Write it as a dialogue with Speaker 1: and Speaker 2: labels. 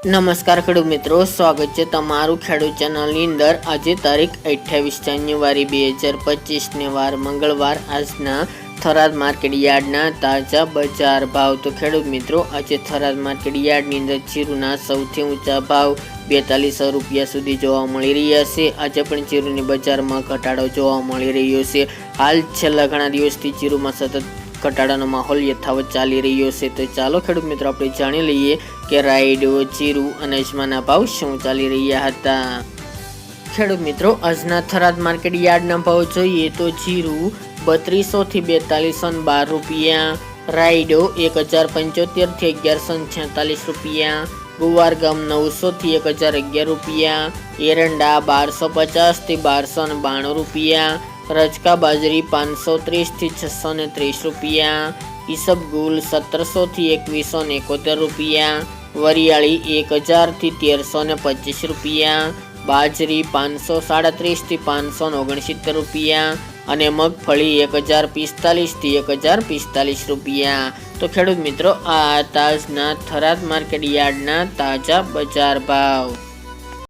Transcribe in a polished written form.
Speaker 1: નમસ્કાર ખેડૂત મિત્રો, સ્વાગત છે તમારું ખેડૂત ચેનલની અંદર। આજે તારીખ 28 જાન્યુઆરી 2025 વાર મંગળવાર। આજના થરાદ માર્કેટ યાર્ડના તાજા બજાર ભાવ। તો ખેડૂત મિત્રો, આજે થરાદ માર્કેટ યાર્ડની અંદર જીરુના સૌથી ઊંચા ભાવ 4200 રૂપિયા સુધી જોવા મળી રહ્યા છે। આજે પણ જીરુની બજારમાં ઘટાડો જોવા મળી રહ્યો છે। હાલ છેલ્લા ઘણા દિવસથી જીરુમાં સતત ઘટાડાનો માહોલ યથાવત ચાલી રહ્યો છે। તો ચાલો ખેડૂત મિત્રો, આપણે જાણી લઈએ કે રાયડો, જીરું અને અજમાના ભાવ શું ચાલી રહ્યા હતા। ખેડૂત મિત્રો, આજના થરાદ માર્કેટ યાર્ડના ભાવ જોઈએ તો જીરું 3200 થી 4212 રૂપિયા, રાયડો 1075 થી 1146 રૂપિયા, ગુવાર ગમ 900 થી 1011 રૂપિયા, એરંડા 1250 થી 1292 રૂપિયા, રજકા બાજરી 530 થી 630 રૂપિયા, ઈસબગુલ 1700 થી 2171 રૂપિયા, વરિયાળી 1000 થી 1325 રૂપિયા, બાજરી 537 થી 569 રૂપિયા અને મગફળી 1045 થી 1045 રૂપિયા। તો ખેડૂત મિત્રો, આ તાજના થરાદ માર્કેટ યાર્ડના તાજા બજાર ભાવ।